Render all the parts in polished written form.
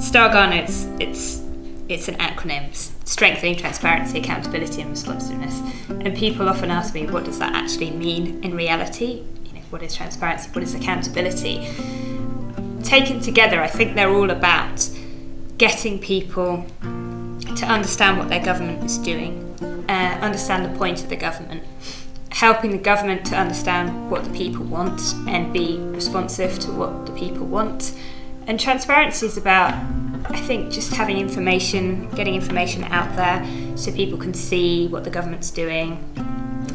STAR Ghana, it's an acronym: Strengthening Transparency, Accountability and Responsiveness. And people often ask me, what does that actually mean in reality? What is transparency? What is accountability? Taken together, I think they're all about getting people to understand what their government is doing, understand the point of the government, helping the government to understand what the people want and be responsive to what the people want. And transparency is about, I think, just having information, getting information out there so people can see what the government's doing.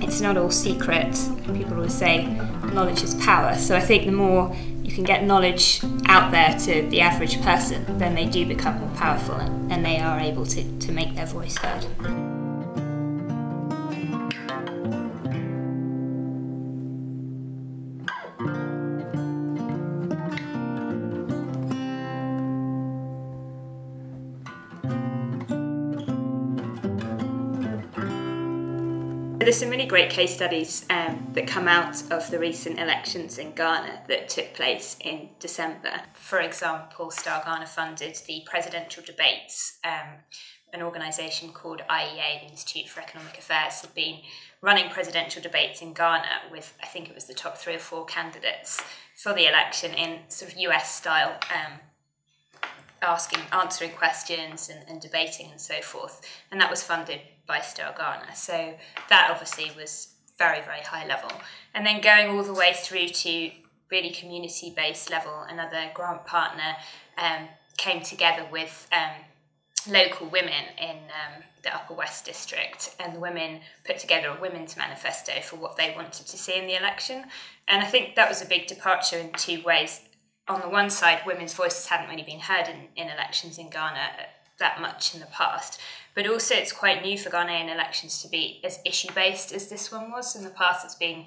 It's not all secret. People always say knowledge is power. So I think the more you can get knowledge out there to the average person, then they do become more powerful and they are able to make their voice heard. There's some really great case studies that come out of the recent elections in Ghana that took place in December. For example, STAR Ghana funded the presidential debates. An organisation called IEA, the Institute for Economic Affairs, had been running presidential debates in Ghana with, I think it was the top 3 or 4 candidates for the election in sort of US style, answering questions and debating and so forth. And that was funded by STAR Ghana. So that obviously was very, very high level. And then going all the way through to really community-based level, another grant partner came together with local women in the Upper West District, and the women put together a women's manifesto for what they wanted to see in the election. And I think that was a big departure in 2 ways. On the one side, women's voices hadn't really been heard in elections in Ghana that much in the past, but also it's quite new for Ghanaian elections to be as issue-based as this one was. In the past, it's been,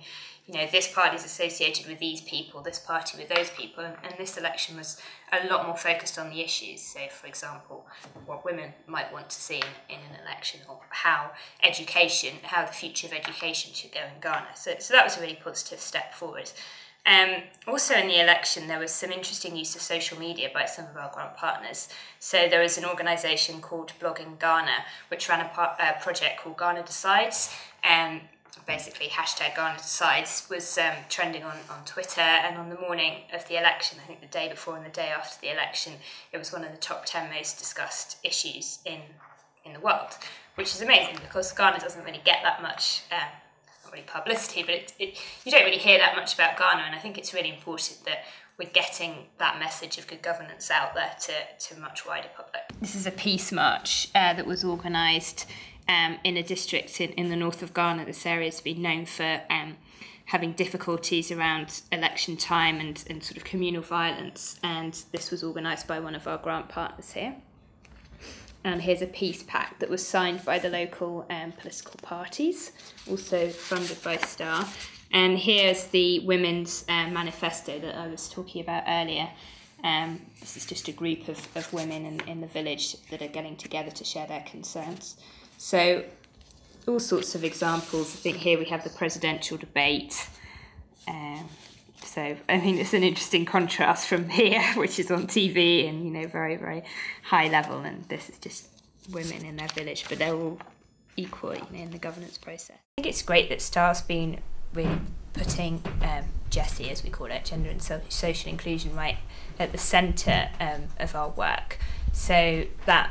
this party is associated with these people, this party with those people, and this election was a lot more focused on the issues. So, for example, what women might want to see in an election, or how the future of education should go in Ghana. So that was a really positive step forward. Also in the election, there was some interesting use of social media by some of our grant partners. So there was an organisation called Blogging Ghana, which ran a project called Ghana Decides. Basically, hashtag Ghana Decides was trending on Twitter, and on the morning of the election, I think the day before and the day after the election, it was one of the top 10 most discussed issues in the world, which is amazing because Ghana doesn't really get that much not really publicity, but you don't really hear that much about Ghana, and I think it's really important that we're getting that message of good governance out there to a much wider public. This is a peace march that was organised in a district in the north of Ghana. This area has been known for having difficulties around election time and sort of communal violence, and this was organised by one of our grant partners here. And here's a peace pact that was signed by the local political parties, also funded by STAR. And here's the women's manifesto that I was talking about earlier. This is just a group of women in the village that are getting together to share their concerns. So all sorts of examples. I think here we have the presidential debate. So I think it's an interesting contrast from here, which is on TV and very, very high level, and this is just women in their village, but they're all equal in the governance process. I think it's great that STAR's been really putting GESI, as we call it, gender and social inclusion, right at the centre of our work. So that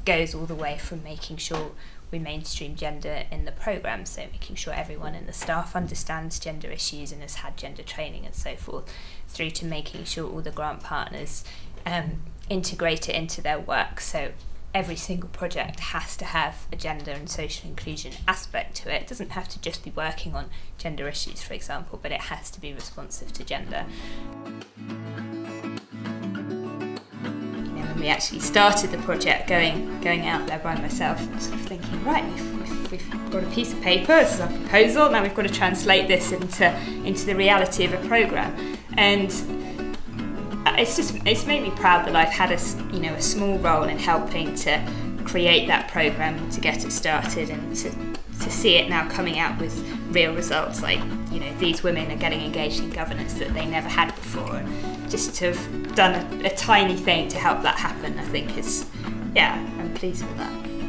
goes all the way from making sure we mainstream gender in the programme, so making sure everyone in the staff understands gender issues and has had gender training and so forth, through to making sure all the grant partners integrate it into their work. So every single project has to have a gender and social inclusion aspect to it. It doesn't have to just be working on gender issues, for example, but it has to be responsive to gender. We actually started the project going out there by myself and sort of thinking, right, we've got a piece of paper, this is our proposal, now we've got to translate this into the reality of a programme. And it's made me proud that I've had a small role in helping to create that programme and to get it started, and to see it now coming out with real results, like these women are getting engaged in governance that they never had before. just to have done a tiny thing to help that happen, I think is, yeah, I'm pleased with that.